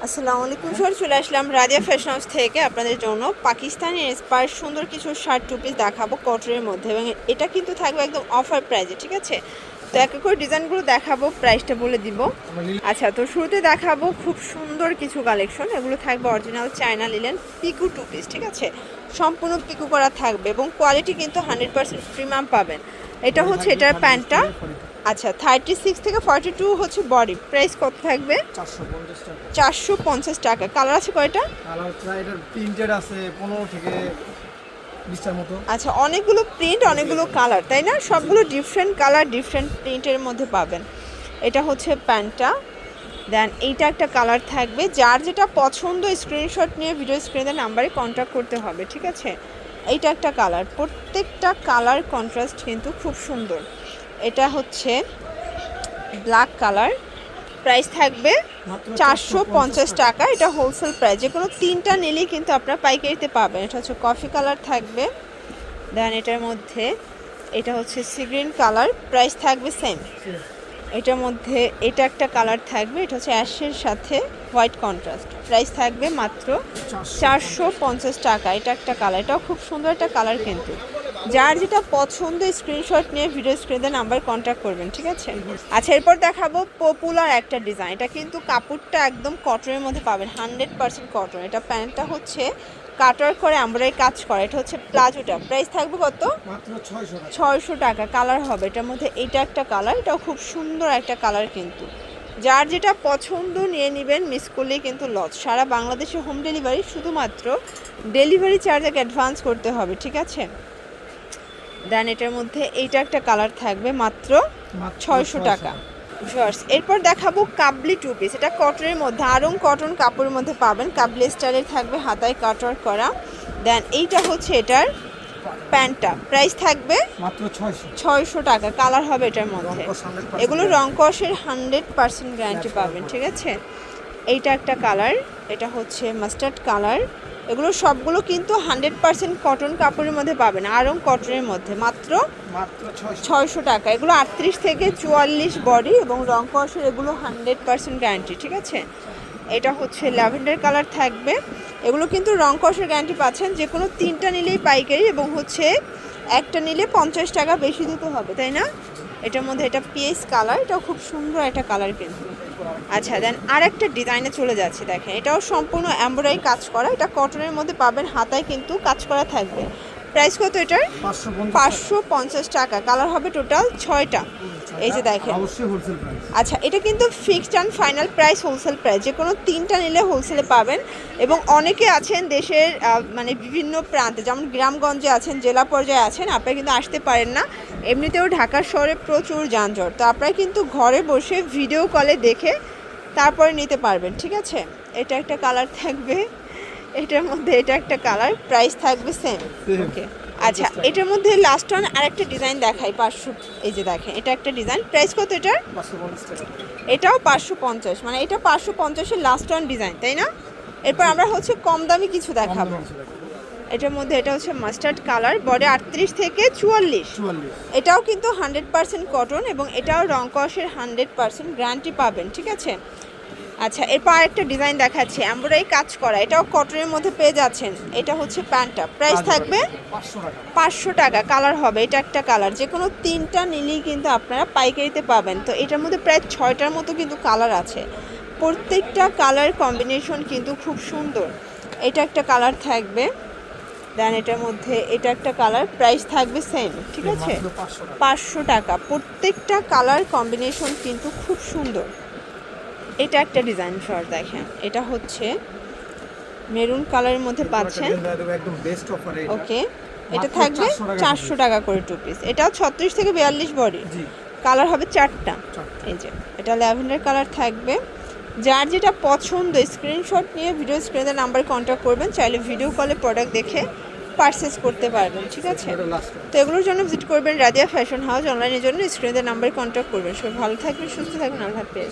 আসসালামু আলাইকুম স্যার, চলে আসলাম রাজিয়া ফ্যাশন হাউস থেকে আপনাদের জন্য পাকিস্তানি ইন্সপায়ার্ড সুন্দর কিছু শার্ট টু পিস দেখাবো কটনের মধ্যে, এবং এটা কিন্তু থাকবে একদম অফার প্রাইসে। ঠিক আছে, তো এক এক করে ডিজাইনগুলো দেখাবো, প্রাইসটা বলে দিব। আচ্ছা, তো শুরুতে দেখাবো খুব সুন্দর কিছু কালেকশন। এগুলো থাকবে অরিজিনাল চায়না লিলেন পিকু টু পিস। ঠিক আছে, সম্পূর্ণ পিকু করা থাকবে এবং কোয়ালিটি কিন্তু 100% প্রিমিয়াম পাবেন। এটা হচ্ছে এটার প্যান্টটা। আচ্ছা, 36 থেকে 42 হচ্ছে বডি। প্রাইস কত থাকবে? 450 টাকা। কালার আছে কয়টা? কালার প্রায় এটার প্রিন্টেড আছে 15 থেকে 20টার মতো। আচ্ছা, অনেকগুলো প্রিন্ট, অনেকগুলো কালার, তাই না? সবগুলো ডিফারেন্ট কালার, ডিফারেন্ট প্রিন্টের মধ্যে পাবেন। এটা হচ্ছে প্যান্টটা। দেন এইটা একটা কালার থাকবে। যার যেটা পছন্দ স্ক্রিনশট নিয়ে ভিডিও স্ক্রিনের নাম্বারে কন্ট্যাক্ট করতে হবে। ঠিক আছে, এইটা একটা কালার। প্রত্যেকটা কালার কন্ট্রাস্ট কিন্তু খুব সুন্দর। এটা হচ্ছে ব্ল্যাক কালার। প্রাইস থাকবে 450 টাকা। এটা হোলসেল প্রাইস, যে কোনো তিনটা নিলেই কিন্তু আপনারা পাইকারিতে পাবেন। এটা হচ্ছে কফি কালার থাকবে। দেন এটার মধ্যে এটা হচ্ছে সি গ্রিন কালার। প্রাইস থাকবে সেম। এটার মধ্যে এটা একটা কালার থাকবে, এটা হচ্ছে অ্যাশের সাথে হোয়াইট কন্ট্রাস্ট। প্রাইস থাকবে মাত্র 450 টাকা। এটা একটা কালার, এটাও খুব সুন্দর একটা কালার কিন্তু। যার যেটা পছন্দ স্ক্রিনশট নিয়ে ভিডিও স্ক্রিনে নাম্বার কন্ট্যাক্ট করবেন। ঠিক আছে, আচ্ছা এরপর দেখাবো পপুলার একটা ডিজাইন। এটা কিন্তু কাপড়টা একদম কটনের মধ্যে পাবেন, 100% কটন। এটা প্যান্টটা হচ্ছে কাটার করে এমব্রয়ডারি কাজ করা। এটা হচ্ছে প্লাজোটা। প্রাইস থাকবে কত? মাত্র 600 টাকা। কালার হবে এটার মধ্যে এইটা একটা কালার, এটাও খুব সুন্দর একটা কালার কিন্তু। যার যেটা পছন্দ নিয়ে নেবেন, মিস করলেই কিন্তু লস। সারা বাংলাদেশে হোম ডেলিভারি, শুধুমাত্র ডেলিভারি চার্জ আগে অ্যাডভান্স করতে হবে। ঠিক আছে, দেন এটার মধ্যে এইটা একটা কালার থাকবে মাত্র 600 টাকা। এরপর দেখাবো কাবলি টু পিস। এটা কটনের মধ্যে, আরং কটন কাপড়ের মধ্যে পাবেন। কাবলি স্টাইলের থাকবে, হাতায় কাটওয়ার করা। দেন এইটা হচ্ছে এটার প্যান্টটা। প্রাইস থাকবে মাত্র 600 টাকা। কালার হবে এটার মধ্যে। এগুলো রং কষের 100% গ্যারান্টি পাবেন। ঠিক আছে, এইটা একটা কালার, এটা হচ্ছে মাস্টার্ড কালার। এগুলো সবগুলো কিন্তু 100% কটন কাপড়ের মধ্যে পাবেন, আরং কটনের মধ্যে। মাত্র 600 টাকা। এগুলো 38 থেকে 44 বডি এবং রং কষের, এগুলো 100% গ্যারান্টি। ঠিক আছে, এটা হচ্ছে ল্যাভেন্ডার কালার থাকবে। এগুলো কিন্তু রং কষের গ্যারান্টি পাচ্ছেন। যে কোনো তিনটা নিলেই পাইকারি, এবং হচ্ছে একটা নিলে 50 টাকা বেশি দিতে হবে, তাই না? এটার মধ্যে এটা পিএস কালার, এটাও খুব সুন্দর একটা কালার কিন্তু। আচ্ছা, দেন আর একটা ডিজাইনে চলে যাচ্ছে। দেখেন, এটাও সম্পূর্ণ এমব্রয়ডারি কাজ করা। এটা কটনের মধ্যে পাবেন, হাতায় কিন্তু কাজ করা থাকবে। প্রাইস কত এটার? 550 টাকা। কালার হবে টোটাল 6টা। এই যে দেখেন, আচ্ছা এটা কিন্তু fixed and final price, wholesale price. যে কোনো তিনটা নিলে হোলসেলে পাবেন। এবং অনেকে আছেন দেশের মানে বিভিন্ন প্রান্তে, যেমন গ্রামগঞ্জে আছেন, জেলা পর্যায়ে আছেন, আপনারা কিন্তু আসতে পারেন না। এমনিতেও ঢাকা শহরে প্রচুর যানজট, তো আপনারা কিন্তু ঘরে বসে ভিডিও কলে দেখে তারপরে নিতে পারবেন। ঠিক আছে, এটা একটা কালার থাকবে, এটার মধ্যে এটা একটা কালার। প্রাইস থাকবে সেম। ওকে, আচ্ছা এটার মধ্যে লাস্ট ওয়ান আরেকটা ডিজাইন দেখাই 500। এই যে দেখেন, এটা একটা ডিজাইন। প্রাইস কত এটার? 550 টাকা। এটাও 550, মানে এটা 550-এর লাস্ট ওয়ান ডিজাইন, তাই না? এরপর আমরা হচ্ছে কম দামি কিছু দেখাবো। এটার মধ্যে এটা হচ্ছে মাস্টার্ড কালার, বডি 38 থেকে 44। এটাও কিন্তু 100% কটন, এবং এটাও রং কষের 100% গ্যারান্টি পাবেন। ঠিক আছে, আচ্ছা এরপর আরেকটা ডিজাইন দেখাচ্ছি, এমব্রয়ডারি কাজ করা। এটাও কটনের মধ্যে পেয়ে যাচ্ছেন। এটা হচ্ছে প্যান্টটা। প্রাইস থাকবে 500 টাকা। কালার হবে এটা একটা কালার। যে কোনো তিনটা নিলেই কিন্তু আপনারা পাইকারিতে পাবেন। তো এটার মধ্যে প্রায় 6টার মতো কিন্তু কালার আছে। প্রত্যেকটা কালার কম্বিনেশন কিন্তু খুব সুন্দর। এটা একটা কালার থাকবে। দেন এটার মধ্যে এটা একটা কালার। প্রাইস থাকবে সেম। ঠিক আছে, 500 টাকা। প্রত্যেকটা কালার কম্বিনেশন কিন্তু খুব সুন্দর। এটা একটা ডিজাইন শর্ট দেখেন, এটা হচ্ছে মেরুন কালারের মধ্যে পাচ্ছেন। একদম বেস্ট অফারে এটা। ওকে, এটা থাকবে 400 টাকা করে টু পিস। এটাও 36 থেকে 42 বডি। কালার হবে 4টা। এই যে এটা ল্যাভেন্ডার কালার থাকবে। যার যেটা পছন্দ স্ক্রিনশট নিয়ে ভিডিও স্ক্রিনের নাম্বারে কন্ট্যাক্ট করবেন। চাইলে ভিডিও কলে প্রোডাক্ট দেখে পারচেস করতে পারবেন। ঠিক আছে, তো এগুলোর জন্য ভিজিট করবেন রাজিয়া ফ্যাশন হাউস। অনলাইনের জন্য স্ক্রিনের নাম্বারে কন্ট্যাক্ট করবেন। সবাই ভালো থাকবেন, সুস্থ থাকবেন। আল্লাহ হাফেজ।